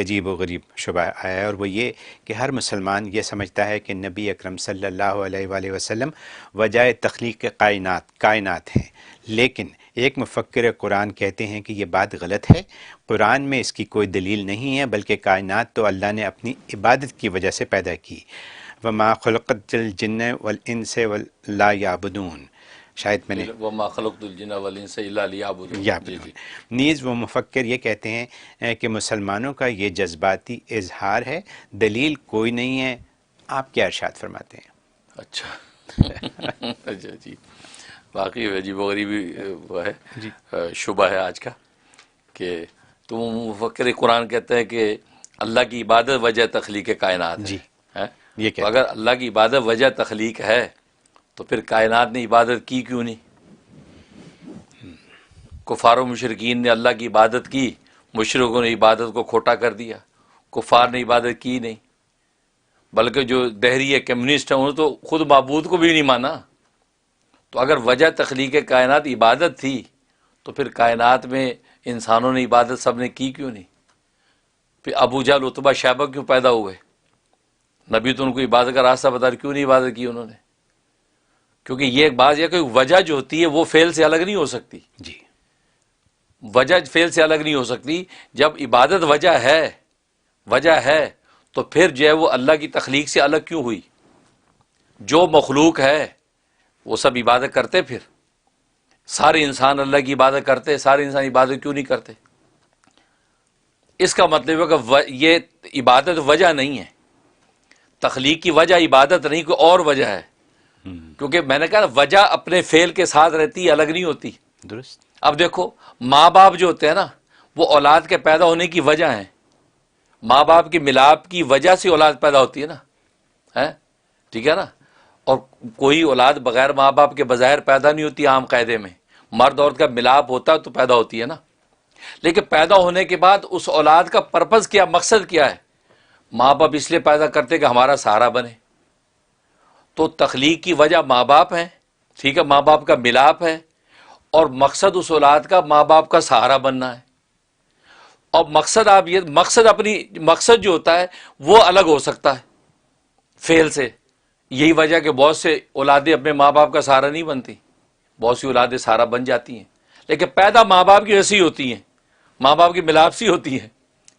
عجیب و غریب شبہ آیا ہے، اور وہ یہ کہ ہر مسلمان یہ سمجھتا ہے کہ نبی اکرم صلی اللہ علیہ وآلہ وسلم وجہ تخلیق کائنات ہیں، لیکن ایک مفکر قرآن کہتے ہیں کہ یہ بات غلط ہے، قرآن میں اس کی کوئی دلیل نہیں ہے، بلکہ کائنات تو اللہ نے اپنی عبادت کی وجہ سے پیدا کی۔ وما خلقت الجن والانس لا یعبدون، شاید میں نے وما خلقت الجن والانس الا لیعبدون۔ جی جی۔ نیز وہ مفکر یہ کہتے ہیں کہ مسلمانوں کا یہ جذباتی اظہار ہے، دلیل کوئی نہیں ہے۔ آپ کیا ارشاد فرماتے ہیں؟ اچھا اچھا جی، واقعی عجیب و غریبی وہ ہے شبہ ہے آج کا، کہ تم مفکر قرآن کہتے ہیں کہ اللہ کی عبادت وجہ تخلیق کائنات ہے۔ جی تو یہ کہتے اگر اللہ کی عبادت وجہ تخلیق ہے تو پھر کائنات نے عبادت کی کیوں نہیں؟ کفار و مشرکین نے اللہ کی عبادت کی، مشرکوں نے عبادت کو کھوٹا کر دیا، کفار نے عبادت کی نہیں، بلکہ جو دہری ہے کمیونسٹ ہیں انہوں نے تو خود معبود کو بھی نہیں مانا۔ تو اگر وجہ تخلیق کائنات عبادت تھی تو پھر کائنات میں انسانوں نے عبادت سب نے کی کیوں نہیں؟ پھر ابو جہل عتبہ شیبہ کیوں پیدا ہوئے؟ نبی تو ان کو عبادت کا راستہ بتا رہے، کیوں نہیں عبادت کی انہوں نے؟ کیونکہ یہ ایک بات یہ کہ وجہ جو ہوتی ہے وہ فعل سے الگ نہیں ہو سکتی۔ جی وجہ فعل سے الگ نہیں ہو سکتی۔ جب عبادت وجہ ہے تو پھر جو ہے وہ اللہ کی تخلیق سے الگ کیوں ہوئی؟ جو مخلوق ہے وہ سب عبادت کرتے، پھر سارے انسان اللہ کی عبادت کرتے، سارے انسان عبادت کیوں نہیں کرتے؟ اس کا مطلب ہے کہ یہ عبادت وجہ نہیں ہے، تخلیق کی وجہ عبادت نہیں، کوئی اور وجہ ہے۔ کیونکہ میں نے کہا وجہ اپنے فعل کے ساتھ رہتی، الگ نہیں ہوتی۔ درست۔ اب دیکھو ماں باپ جو ہوتے ہیں نا وہ اولاد کے پیدا ہونے کی وجہ ہیں، ماں باپ کی ملاپ کی وجہ سے اولاد پیدا ہوتی ہے نا، ٹھیک ہے نا؟ اور کوئی اولاد بغیر ماں باپ کے بظاہر پیدا نہیں ہوتی، عام قاعدے میں مرد عورت کا ملاپ ہوتا تو پیدا ہوتی ہے نا۔ لیکن پیدا ہونے کے بعد اس اولاد کا پرپز کیا، مقصد کیا ہے؟ ماں باپ اس لیے پیدا کرتے کہ ہمارا سہارا بنے۔ تو تخلیق کی وجہ ماں باپ ہیں، ٹھیک ہے، ماں باپ کا ملاپ ہے، اور مقصد اس اولاد کا ماں باپ کا سہارا بننا ہے۔ اور مقصد جو ہوتا ہے وہ الگ ہو سکتا ہے فعل سے۔ یہی وجہ کہ بہت سے اولادیں اپنے ماں باپ کا سہارا نہیں بنتی، بہت سی اولادیں سہارا بن جاتی ہیں، لیکن پیدا ماں باپ کی ویسی ہوتی ہیں، ماں باپ کی ملاپ سی ہوتی ہیں،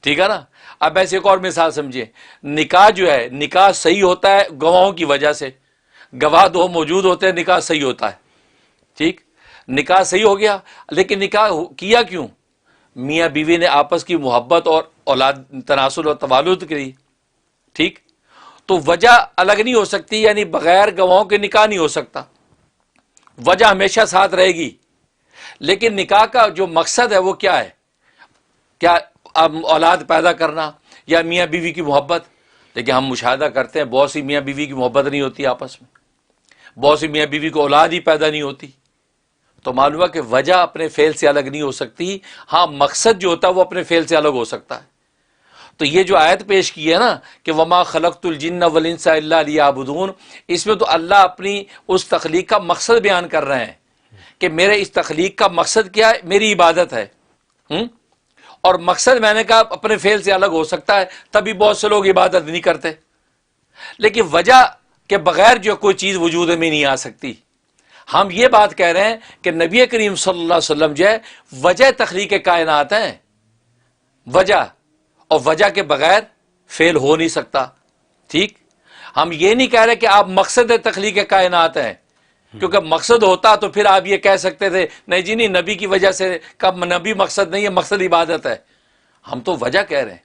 ٹھیک ہے نا؟ اب ایسے ایک اور مثال سمجھیں، نکاح جو ہے، نکاح صحیح ہوتا ہے گواہوں کی وجہ سے، گواہ دو موجود ہوتے ہیں، نکاح صحیح ہوتا ہے، ٹھیک، نکاح صحیح ہو گیا، لیکن نکاح کیا کیوں؟ میاں بیوی نے آپس کی محبت اور اولاد تناسل اور توالد کی، ٹھیک، تو وجہ الگ نہیں ہو سکتی، یعنی بغیر گواہوں کے نکاح نہیں ہو سکتا، وجہ ہمیشہ ساتھ رہے گی۔ لیکن نکاح کا جو مقصد ہے وہ کیا ہے؟ کیا اولاد پیدا کرنا یا میاں بیوی کی محبت؟ لیکن ہم مشاہدہ کرتے ہیں بہت سی میاں بیوی کی محبت نہیں ہوتی آپس میں، بہت سی میاں بیوی کو اولاد ہی پیدا نہیں ہوتی۔ تو معلوم ہے کہ وجہ اپنے فعل سے الگ نہیں ہو سکتی، ہاں مقصد جو ہوتا ہے وہ اپنے فعل سے الگ ہو سکتا ہے۔ تو یہ جو آیت پیش کی ہے نا کہ وما خلقت الجن والانس الا لیعبدون، اس میں تو اللہ اپنی اس تخلیق کا مقصد بیان کر رہے ہیں کہ میرے اس تخلیق کا مقصد کیا ہے؟ میری عبادت ہے۔ اور مقصد میں نے کہا اپنے فعل سے الگ ہو سکتا ہے، تبھی بہت سے لوگ عبادت نہیں کرتے۔ لیکن وجہ کے بغیر جو کوئی چیز وجود میں نہیں آ سکتی۔ ہم یہ بات کہہ رہے ہیں کہ نبی کریم صلی اللہ علیہ وسلم جو ہے وجہ تخلیق کائنات ہیں، وجہ، اور وجہ کے بغیر فعل ہو نہیں سکتا، ٹھیک۔ ہم یہ نہیں کہہ رہے کہ آپ مقصد تخلیق کائنات ہیں، کیونکہ مقصد ہوتا تو پھر آپ یہ کہہ سکتے تھے نہیں جی نہیں، نبی کی وجہ سے، کب نبی مقصد نہیں ہے، مقصد عبادت ہے۔ ہم تو وجہ کہہ رہے ہیں،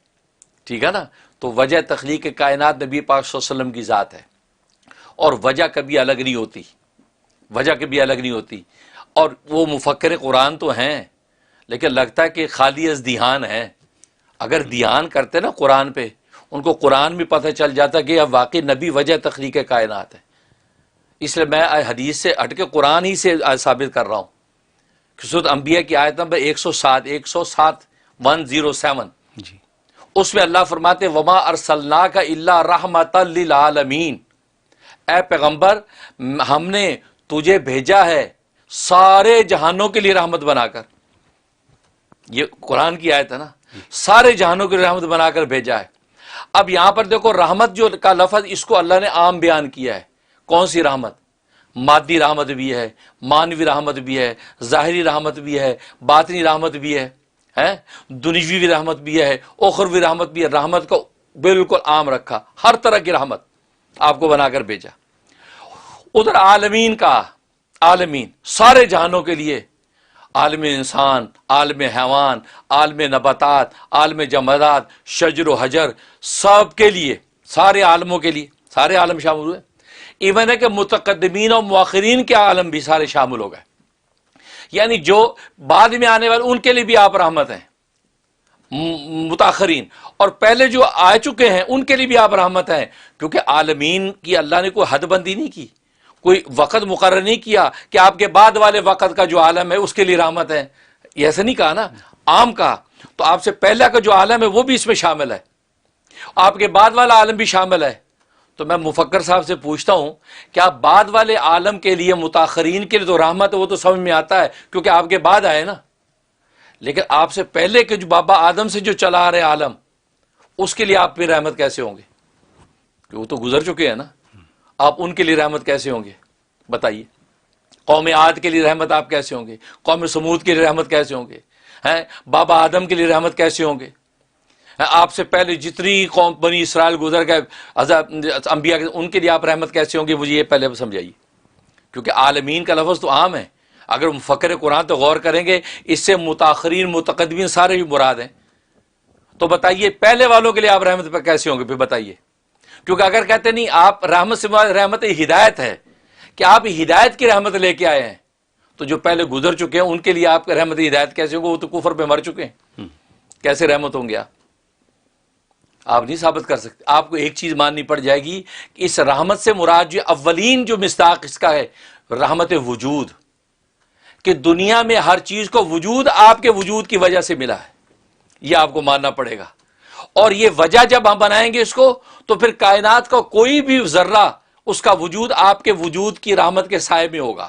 ٹھیک ہے نا؟ تو وجہ تخلیق کائنات نبی پاک صلی اللہ علیہ وسلم کی ذات ہے، اور وجہ کبھی الگ نہیں ہوتی، وجہ کبھی الگ نہیں ہوتی۔ اور وہ مفکر قرآن تو ہیں، لیکن لگتا ہے کہ خالی از دھیان ہے۔ اگر دھیان کرتے نا قرآن پہ، ان کو قرآن بھی پتہ چل جاتا کہ اب واقعی نبی وجہ تخلیق کائنات ہے۔ اس لیے میں حدیث سے ہٹ کے قرآن ہی سے ثابت کر رہا ہوں۔ سورۃ انبیاء کی آیت نمبر 107 جی اس میں اللہ فرماتے وما ارسلناک الا رحمۃ للعالمین، اے پیغمبر ہم نے تجھے بھیجا ہے سارے جہانوں کے لیے رحمت بنا کر۔ یہ قرآن کی آیت ہے نا، سارے جہانوں کی رحمت بنا کر بھیجا ہے۔ اب یہاں پر دیکھو رحمت جو کا لفظ اس کو اللہ نے عام بیان کیا ہے۔ کون سی رحمت؟ مادی رحمت بھی ہے، مانوی رحمت بھی ہے، ظاہری رحمت بھی ہے، باطنی رحمت بھی ہے، دنیوی بھی رحمت بھی ہے، اخروی رحمت بھی ہے۔ رحمت کو بالکل عام رکھا، ہر طرح کی رحمت آپ کو بنا کر بھیجا۔ ادھر عالمین کا، عالمین سارے جہانوں کے لیے، عالم انسان، عالم حیوان، عالم نباتات، عالم جمادات، شجر و حجر، سب کے لیے، سارے عالموں کے لیے، سارے عالم شامل ہوئے۔ ایون ہے کہ متقدمین اور مؤخرین کے عالم بھی سارے شامل ہو گئے، یعنی جو بعد میں آنے والے ان کے لیے بھی آپ رحمت ہیں، متاخرین، اور پہلے جو آ چکے ہیں ان کے لیے بھی آپ رحمت ہیں، کیونکہ عالمین کی اللہ نے کوئی حد بندی نہیں کی، کوئی وقت مقرر نہیں کیا کہ آپ کے بعد والے وقت کا جو عالم ہے اس کے لیے رحمت ہے، یہ ایسا نہیں کہا نا، عام کہا۔ تو آپ سے پہلے کا جو عالم ہے وہ بھی اس میں شامل ہے، آپ کے بعد والا عالم بھی شامل ہے۔ تو میں مفکر صاحب سے پوچھتا ہوں، کیا بعد والے عالم کے لیے، متاخرین کے لیے تو رحمت ہے، وہ تو سمجھ میں آتا ہے کیونکہ آپ کے بعد آئے نا، لیکن آپ سے پہلے کے جو بابا آدم سے جو چلا آ رہے عالم، اس کے لیے آپ پہ رحمت کیسے ہوں گے؟ کہ وہ تو گزر چکے ہیں نا، آپ ان کے لیے رحمت کیسے ہوں گے بتائیے؟ قوم عاد کے لیے رحمت آپ کیسے ہوں گے؟ قوم سمود کے لیے رحمت کیسے ہوں گے؟ بابا آدم کے لیے رحمت کیسے ہوں گے؟ آپ سے پہلے جتنی قوم بنی اسرائیل گزر گئے انبیاء کے، ان کے لیے آپ رحمت کیسے ہوں گے؟ مجھے یہ پہلے سمجھائیے، کیونکہ عالمین کا لفظ تو عام ہے۔ اگر مفکر قرآن تو غور کریں گے، اس سے متاخرین متقدمین سارے ہی مراد ہیں۔ تو بتائیے پہلے والوں کے لیے آپ رحمت پہ کیسے ہوں گے؟ پھر بتائیے، کیونکہ اگر کہتے نہیں آپ رحمت سے مراد رحمت ہدایت ہے کہ آپ ہدایت کی رحمت لے کے آئے ہیں، تو جو پہلے گزر چکے ہیں ان کے لیے آپ رحمت ہدایت کیسے ہوگا؟ وہ تو کفر پہ مر چکے ہیں، کیسے رحمت ہوں گے؟ آپ نہیں ثابت کر سکتے۔ آپ کو ایک چیز ماننی پڑ جائے گی کہ اس رحمت سے مراد جو اولین جو مصداق اس کا ہے رحمت وجود، کہ دنیا میں ہر چیز کو وجود آپ کے وجود کی وجہ سے ملا ہے، یہ آپ کو ماننا پڑے گا۔ اور یہ وجہ جب ہم بنائیں گے اس کو، تو پھر کائنات کا کوئی بھی ذرہ اس کا وجود آپ کے وجود کی رحمت کے سائے میں ہوگا۔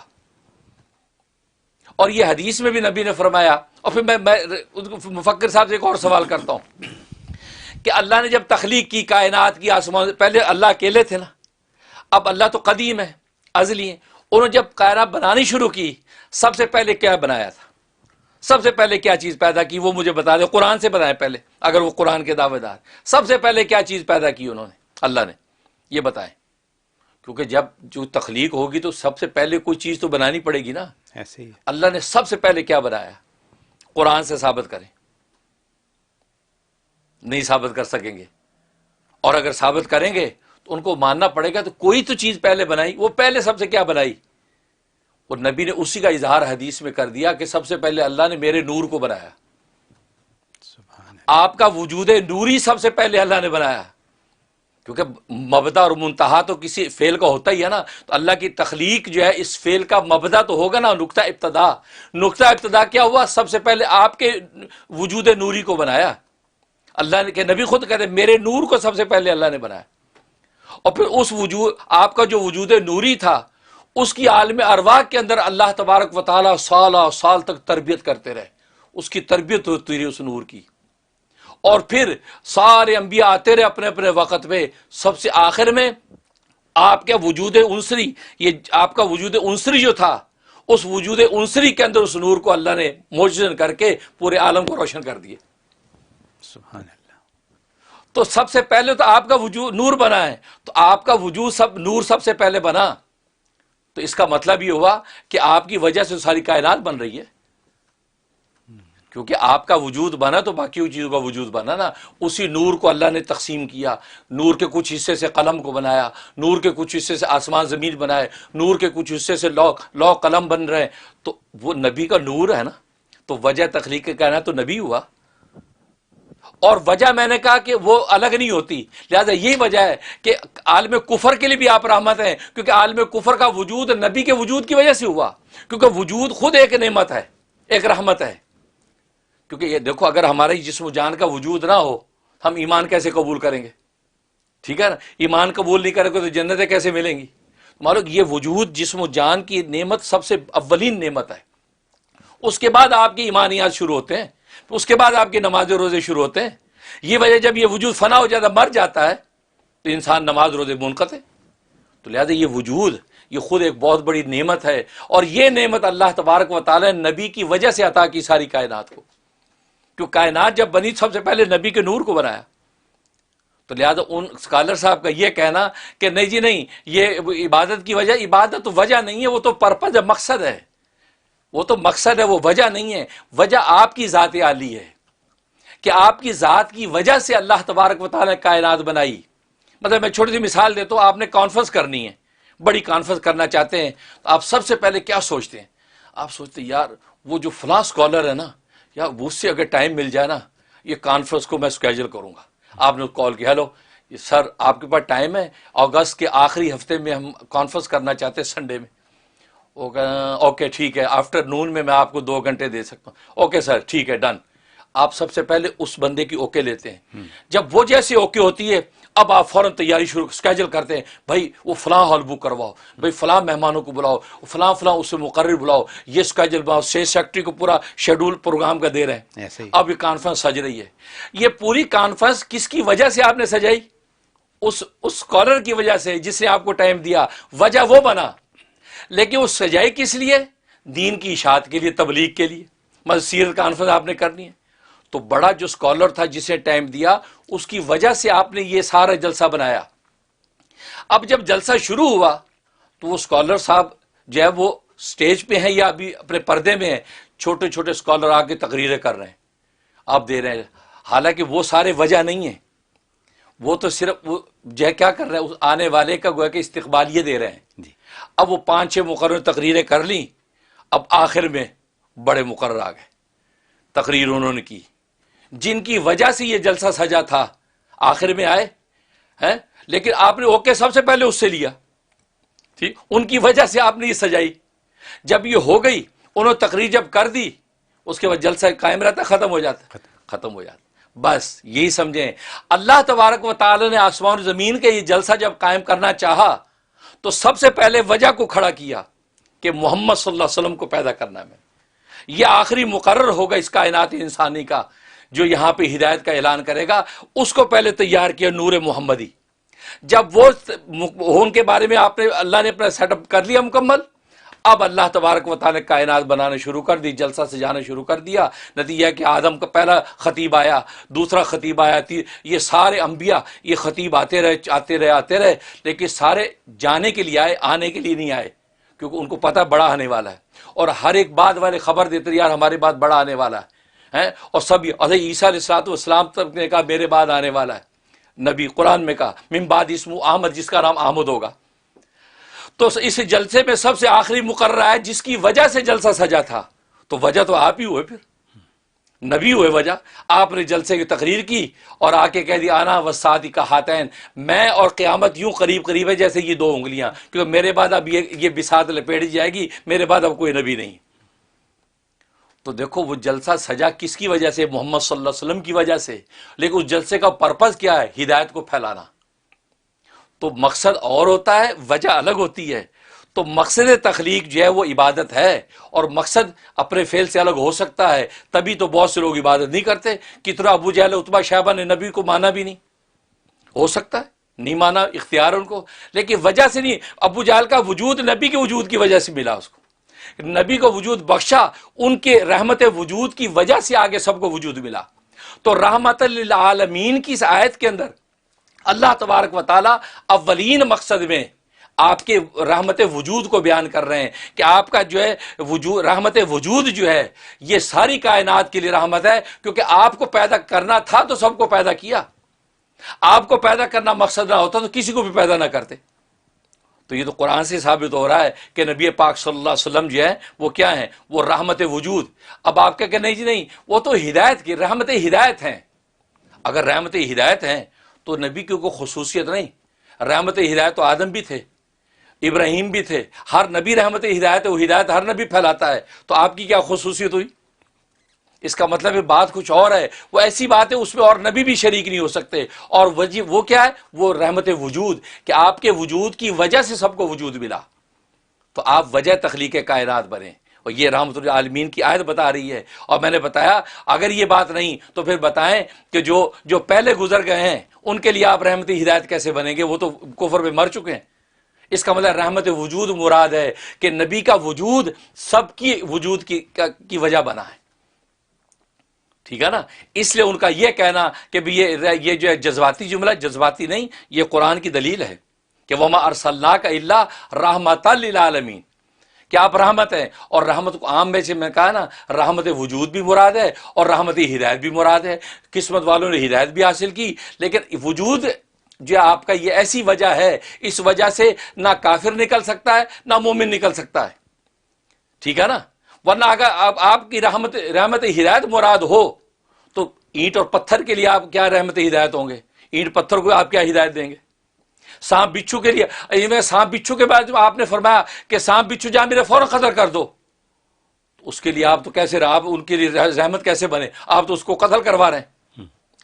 اور یہ حدیث میں بھی نبی نے فرمایا۔ اور پھر میں مفکر صاحب سے ایک اور سوال کرتا ہوں کہ اللہ نے جب تخلیق کی کائنات کی، آسمان، پہلے اللہ اکیلے تھے نا، اب اللہ تو قدیم ہے، ازلی ہے، انہوں نے جب کائنات بنانی شروع کی، سب سے پہلے کیا بنایا تھا؟ سب سے پہلے کیا چیز پیدا کی؟ وہ مجھے بتا دیں، قرآن سے بتائیں پہلے، اگر وہ قرآن کے دعوے دار، سب سے پہلے کیا چیز پیدا کی انہوں نے، اللہ نے؟ یہ بتائیں، کیونکہ جب جو تخلیق ہوگی تو سب سے پہلے کوئی چیز تو بنانی پڑے گی نا۔ ایسے ہی اللہ نے سب سے پہلے کیا بنایا؟ قرآن سے ثابت کریں۔ نہیں ثابت کر سکیں گے، اور اگر ثابت کریں گے تو ان کو ماننا پڑے گا تو کوئی تو چیز پہلے بنائی، وہ پہلے سب سے کیا بنائی؟ اور نبی نے اسی کا اظہار حدیث میں کر دیا کہ سب سے پہلے اللہ نے میرے نور کو بنایا۔ سبحان اللہ۔ آپ کا وجود نوری سب سے پہلے اللہ نے بنایا، کیونکہ مبدا اور منتہا تو کسی فعل کا ہوتا ہی ہے نا، تو اللہ کی تخلیق جو ہے اس فعل کا مبدا تو ہوگا نا، نقطہ ابتدا۔ نقطہ ابتدا کیا ہوا؟ سب سے پہلے آپ کے وجود نوری کو بنایا۔ اللہ نے کہ نبی خود کہتے ہیں میرے نور کو سب سے پہلے اللہ نے بنایا، اور پھر اس وجود، آپ کا جو وجود نوری تھا، اس کی عالم ارواح کے اندر اللہ تبارک و تعالی سال تک تربیت کرتے رہے، اس کی تربیت ہوتی رہی اس نور کی، اور پھر سارے انبیاء آتے رہے اپنے اپنے وقت پہ، سب سے آخر میں آپ کا وجود عنصری، یہ آپ کا وجود عنصری جو تھا، اس وجود عنصری کے اندر اس نور کو اللہ نے موجزن کر کے پورے عالم کو روشن کر دیے۔ سبحان اللہ۔ تو سب سے پہلے تو آپ کا وجود نور بنا ہے، تو آپ کا وجود نور سب سے پہلے بنا، تو اس کا مطلب یہ ہوا کہ آپ کی وجہ سے ساری کائنات بن رہی ہے، کیونکہ آپ کا وجود بنا تو باقی چیزوں کا وجود بنا نا۔ اسی نور کو اللہ نے تقسیم کیا، نور کے کچھ حصے سے قلم کو بنایا، نور کے کچھ حصے سے آسمان زمین بنائے، نور کے کچھ حصے سے لوح قلم بن رہے ہیں، تو وہ نبی کا نور ہے نا، تو وجہ تخلیق کے کائنات تو نبی ہوا۔ اور وجہ میں نے کہا کہ وہ الگ نہیں ہوتی، لہذا یہی وجہ ہے کہ عالم کفر کے لیے بھی آپ رحمت ہیں، کیونکہ عالم کفر کا وجود نبی کے وجود کی وجہ سے ہوا، کیونکہ وجود خود ایک نعمت ہے، ایک رحمت ہے۔ کیونکہ یہ دیکھو، اگر ہمارے جسم و جان کا وجود نہ ہو، ہم ایمان کیسے قبول کریں گے؟ ٹھیک ہے نا، ایمان قبول نہیں کریں گے تو جنتیں کیسے ملیں گی؟ معلوم یہ وجود جسم و جان کی نعمت سب سے اولین نعمت ہے، اس کے بعد آپ کے ایمانیات شروع ہوتے ہیں۔ اس کے بعد آپ کی نماز روزے شروع ہوتے ہیں. یہ وجہ جب یہ وجود فنا ہو جاتا مر جاتا ہے تو انسان نماز روزے منقطع. تو لہذا یہ وجود یہ خود ایک بہت بڑی نعمت ہے, اور یہ نعمت اللہ تبارک و تعالی نے نبی کی وجہ سے عطا کی ساری کائنات کو. کیوں کائنات جب بنی سب سے پہلے نبی کے نور کو بنایا. تو لہذا ان اسکالر صاحب کا یہ کہنا کہ نہیں جی نہیں یہ عبادت کی وجہ, عبادت تو وجہ نہیں ہے, وہ تو پرپز ہے, مقصد ہے, وہ تو مقصد ہے, وہ وجہ نہیں ہے. وجہ آپ کی ذات عالی ہے کہ آپ کی ذات کی وجہ سے اللہ تبارک و تعالی نے کائنات بنائی. مطلب میں چھوٹی سی مثال دیتا ہوں, آپ نے کانفرنس کرنی ہے, بڑی کانفرنس کرنا چاہتے ہیں, تو آپ سب سے پہلے کیا سوچتے ہیں؟ آپ سوچتے ہیں یار وہ جو فلاں اسکالر ہے نا, یار اس سے اگر ٹائم مل جائے نا یہ کانفرنس کو میں اسکیجول کروں گا. آپ نے کال کیا, ہیلو سر آپ کے پاس ٹائم ہے, اگست کے آخری ہفتے میں ہم کانفرنس کرنا چاہتے ہیں سنڈے میں. اوکے ٹھیک ہے, آفٹر نون میں آپ کو 2 گھنٹے دے سکتا ہوں. اوکے سر ٹھیک ہے ڈن. آپ سب سے پہلے اس بندے کی اوکے لیتے ہیں. جب وہ جیسے اوکے ہوتی ہے اب آپ فوراً تیاری شروع اسکیجول کرتے ہیں, بھائی وہ فلاں ہال بک کرواؤ, بھائی فلاں مہمانوں کو بلاؤ, فلاں اس سے مقرر بلاؤ, یہ اسکیجول بناؤ. اسٹیٹ سیکرٹری کو پورا شیڈول پروگرام کا دے رہے ہیں. ایسے ہی اب یہ کانفرنس سج رہی ہے. یہ پوری کانفرنس کس کی وجہ سے آپ نے سجائی؟ اس اسکالر کی وجہ سے جس نے آپ کو ٹائم دیا, وجہ وہ بنا. لیکن وہ سجائی کس لیے؟ دین کی اشاعت کے لیے, تبلیغ کے لیے. مطلب سیرت کانفرنس آپ نے کرنی ہے, تو بڑا جو اسکالر تھا جسے ٹائم دیا اس کی وجہ سے آپ نے یہ سارا جلسہ بنایا. اب جب جلسہ شروع ہوا تو وہ اسکالر صاحب جو ہے وہ اسٹیج پہ ہیں یا ابھی اپنے پردے میں ہیں, چھوٹے چھوٹے اسکالر آ کے تقریریں کر رہے ہیں, آپ دے رہے ہیں. حالانکہ وہ سارے وجہ نہیں ہیں, وہ تو صرف وہ جو ہے کیا کر رہے ہیں, اس آنے والے کا گویا کہ استقبالیہ دے رہے ہیں. اب وہ 5-6 مقرر تقریریں کر لیں, اب آخر میں بڑے مقرر آ گئے, تقریر انہوں نے کی جن کی وجہ سے یہ جلسہ سجا تھا, آخر میں آئے ہیں. لیکن آپ نے اوکے سب سے پہلے اس سے لیا, ٹھیک, ان کی وجہ سے آپ نے یہ سجائی. جب یہ ہو گئی, انہوں نے تقریر جب کر دی, اس کے بعد جلسہ قائم رہتا, ختم ہو جاتا, ختم ہو جاتا. بس یہی سمجھیں, اللہ تبارک و تعالی نے آسمان و زمین کے یہ جلسہ جب قائم کرنا چاہا تو سب سے پہلے وجہ کو کھڑا کیا کہ محمد صلی اللہ علیہ وسلم کو پیدا کرنا میں. یہ آخری مقرر ہوگا اس کائنات انسانی کا جو یہاں پہ ہدایت کا اعلان کرے گا, اس کو پہلے تیار کیا نور محمدی. جب وہ ان کے بارے میں آپ نے اللہ نے اپنا سیٹ اپ کر لیا مکمل, اب اللہ تبارک و تعالی نے کائنات بنانے شروع کر دی, جلسہ سجانا شروع کر دیا. نتیجہ کہ آدم کا پہلا خطیب آیا, دوسرا خطیب آیا, یہ سارے انبیاء یہ خطیب آتے رہے, لیکن سارے جانے کے لیے آئے, آنے کے لیے نہیں آئے, کیونکہ ان کو پتہ بڑا آنے والا ہے. اور ہر ایک بعد والے خبر دیتے رہے, یار ہمارے بعد بڑا آنے والا ہے. اور سب عیسیٰ علیہ السلام تک نے کہا میرے بعد آنے والا ہے. نبی قرآن میں کہا من بعد اسمہ احمد, جس کا نام احمد ہوگا. تو اس جلسے میں سب سے آخری مقرر ہے جس کی وجہ سے جلسہ سجا تھا, تو وجہ تو آپ ہی ہوئے, پھر نبی ہوئے وجہ. آپ نے جلسے کی تقریر کی اور آ کے کہہ دیا انا والساعۃ کہاتین, میں اور قیامت یوں قریب قریب ہے جیسے یہ 2 انگلیاں, کیونکہ میرے بعد اب یہ بساط لپیٹی جائے گی, میرے بعد اب کوئی نبی نہیں. تو دیکھو وہ جلسہ سجا کس کی وجہ سے؟ محمد صلی اللہ علیہ وسلم کی وجہ سے. لیکن اس جلسے کا پرپز کیا ہے؟ ہدایت کو پھیلانا. تو مقصد اور ہوتا ہے, وجہ الگ ہوتی ہے. تو مقصد تخلیق جو ہے وہ عبادت ہے, اور مقصد اپنے فعل سے الگ ہو سکتا ہے. تبھی تو بہت سے لوگ عبادت نہیں کرتے. کتنا ابو جہل عتبہ شیبہ نے نبی کو مانا بھی نہیں, ہو سکتا ہے نہیں مانا, اختیار ان کو, لیکن وجہ سے نہیں. ابو جہل کا وجود نبی کے وجود کی وجہ سے ملا, اس کو نبی کو وجود بخشا, ان کے رحمت وجود کی وجہ سے آگے سب کو وجود ملا. تو رحمت للعالمین کی اس آیت کے اندر اللہ تبارک و تعالی اولین مقصد میں آپ کے رحمت وجود کو بیان کر رہے ہیں کہ آپ کا جو ہے وجود, رحمت وجود جو ہے یہ ساری کائنات کے لیے رحمت ہے, کیونکہ آپ کو پیدا کرنا تھا تو سب کو پیدا کیا. آپ کو پیدا کرنا مقصد نہ ہوتا تو کسی کو بھی پیدا نہ کرتے. تو یہ تو قرآن سے ثابت ہو رہا ہے کہ نبی پاک صلی اللہ علیہ وسلم جو ہے وہ کیا ہیں؟ وہ رحمت وجود. اب آپ کیا کہ نہیں جی نہیں, وہ تو ہدایت کی رحمت ہدایت ہیں. اگر رحمت ہدایت ہیں تو نبی کی کوئی خصوصیت نہیں. رحمت ہدایت تو آدم بھی تھے, ابراہیم بھی تھے, ہر نبی رحمت ہدایت ہے, وہ ہدایت ہر نبی پھیلاتا ہے. تو آپ کی کیا خصوصیت ہوئی؟ اس کا مطلب ہے بات کچھ اور ہے. وہ ایسی بات ہے اس میں اور نبی بھی شریک نہیں ہو سکتے. اور وہ کیا ہے؟ وہ رحمت وجود, کہ آپ کے وجود کی وجہ سے سب کو وجود ملا. تو آپ وجہ تخلیق کائنات بنے, اور یہ رحمت للعالمین کی آیت بتا رہی ہے. اور میں نے بتایا اگر یہ بات نہیں تو پھر بتائیں کہ جو پہلے گزر گئے ہیں ان کے لیے آپ رحمت ہدایت کیسے بنیں گے؟ وہ تو کفر میں مر چکے ہیں. اس کا مطلب رحمت وجود مراد ہے کہ نبی کا وجود سب کی وجود کی وجہ بنا ہے. ٹھیک ہے نا؟ اس لیے ان کا یہ کہنا کہ بھی یہ جو ہے جذباتی جملہ، جذباتی نہیں، یہ قرآن کی دلیل ہے کہ وما ارسلناک الا رحمۃ للعالمین، کہ آپ رحمت ہیں. اور رحمت کو عام میں سے میں کہا نا، رحمت وجود بھی مراد ہے اور رحمت ہدایت بھی مراد ہے. قسمت والوں نے ہدایت بھی حاصل کی، لیکن وجود جو آپ کا یہ ایسی وجہ ہے، اس وجہ سے نہ کافر نکل سکتا ہے نہ مومن نکل سکتا ہے. ٹھیک ہے نا؟ ورنہ اگر آپ کی رحمت ہدایت مراد ہو تو اینٹ اور پتھر کے لیے آپ کیا رحمت ہدایت ہوں گے؟ اینٹ پتھر کو آپ کیا ہدایت دیں گے؟ سانپ بچھو کے لیے سانپ بچھو کے بعد آپ نے فرمایا کہ سانپ بچھو جا میرے فوراً قتل کر دو، تو اس کے لیے آپ تو کیسے آپ ان کے لیے رحمت کیسے بنے؟ آپ تو اس کو قتل کروا رہے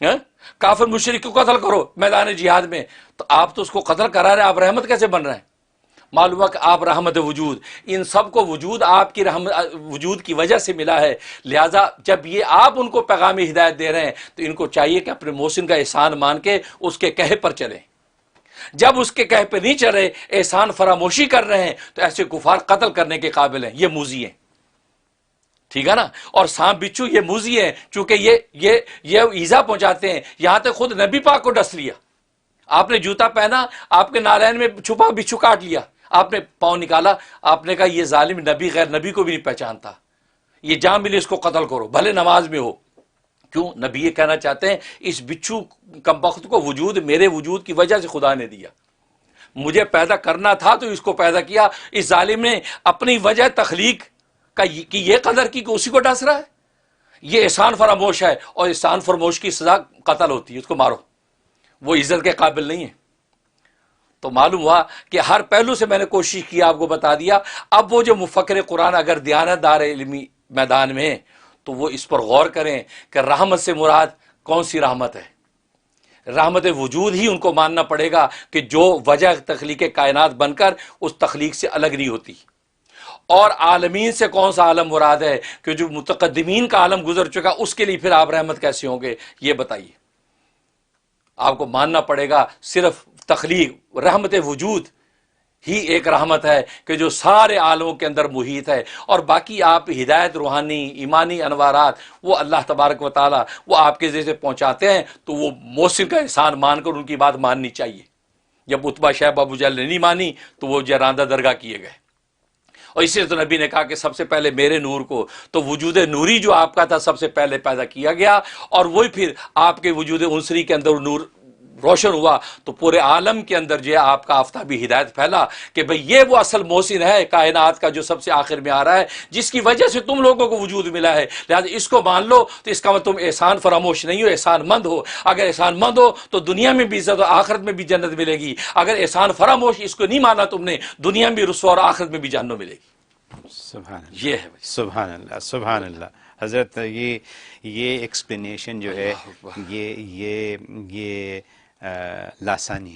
ہیں. کافر مشرک کو قتل کرو میدان جہاد میں، تو آپ تو اس کو قتل کرا رہے ہیں، آپ رحمت کیسے بن رہے ہیں؟ معلوم ہے کہ آپ رحمت وجود، ان سب کو وجود آپ کی رحمت وجود کی وجہ سے ملا ہے. لہٰذا جب یہ آپ ان کو پیغام ہدایت دے رہے ہیں تو ان کو چاہیے کہ اپنے محسن کا احسان مان کے اس کے کہے پر چلیں. جب اس کے کہے پہ نہیں چلے، احسان فراموشی کر رہے ہیں، تو ایسے کفار قتل کرنے کے قابل ہیں. یہ موذی ہیں. ٹھیک ہے نا؟ اور سانپ بچھو یہ موذی ہیں، چونکہ یہ ایذا پہنچاتے ہیں. یہاں تک خود نبی پاک کو ڈس لیا. آپ نے جوتا پہنا، آپ کے نالین میں چھپا بچھو کاٹ لیا، آپ نے پاؤں نکالا، آپ نے کہا یہ ظالم نبی غیر نبی کو بھی نہیں پہچانتا، یہ جہاں ملے اس کو قتل کرو بھلے نماز میں ہو. کیوں؟ نبی یہ کہنا چاہتے ہیں اس بچھو کمبخت کو وجود میرے وجود کی وجہ سے خدا نے دیا. مجھے پیدا کرنا تھا تو اس کو پیدا کیا. اس ظالم نے اپنی وجہ تخلیق کی یہ قدر کی کہ اسی کو ڈس رہا ہے. یہ احسان فراموش ہے، اور احسان فراموش کی سزا قتل ہوتی ہے، اس کو مارو، وہ عزت کے قابل نہیں ہے. تو معلوم ہوا کہ ہر پہلو سے میں نے کوشش کی آپ کو بتا دیا. اب وہ جو مفکر قرآن اگر دیانت دار علمی میدان میں ہیں تو وہ اس پر غور کریں کہ رحمت سے مراد کون سی رحمت ہے. رحمت وجود ہی ان کو ماننا پڑے گا کہ جو وجہ تخلیق کائنات بن کر اس تخلیق سے الگ نہیں ہوتی. اور عالمین سے کون سا عالم مراد ہے کہ جو متقدمین کا عالم گزر چکا، اس کے لیے پھر آپ رحمت کیسے ہوں گے؟ یہ بتائیے. آپ کو ماننا پڑے گا صرف تخلیق رحمت وجود ہی ایک رحمت ہے کہ جو سارے عالموں کے اندر محیط ہے، اور باقی آپ ہدایت روحانی ایمانی انوارات وہ اللہ تبارک و تعالی وہ آپ کے ذریعے سے پہنچاتے ہیں. تو وہ محسن کا احسان مان کر ان کی بات ماننی چاہیے. جب عتبہ شیبہ ابو جہل نے نہیں مانی تو وہ جراندہ درگاہ کیے گئے. اور اسی لیے تو نبی نے کہا کہ سب سے پہلے میرے نور کو، تو وجود نوری جو آپ کا تھا سب سے پہلے پیدا کیا گیا، اور وہی پھر آپ کے وجود عنصری کے اندر نور روشن ہوا تو پورے عالم کے اندر جو ہے آپ کا آفتابی ہدایت پھیلا کہ بھئی یہ وہ اصل محسن ہے کائنات کا جو سب سے آخر میں آ رہا ہے، جس کی وجہ سے تم لوگوں کو وجود ملا ہے. لہٰذا اس کو مان لو تو اس کا مطلب تم احسان فراموش نہیں ہو، احسان مند ہو. اگر احسان مند ہو تو دنیا میں بھی عزت اور آخرت میں بھی جنت ملے گی. اگر احسان فراموش اس کو نہیں مانا تم نے، دنیا میں بھی رسوا اور آخرت میں بھی جہنم ملے گی. سبحان اللہ. یہ ہے سبحان اللہ سبحان اللہ. حضرت یہ ایکسپلینیشن جو ہے یہ لاسانی ہے.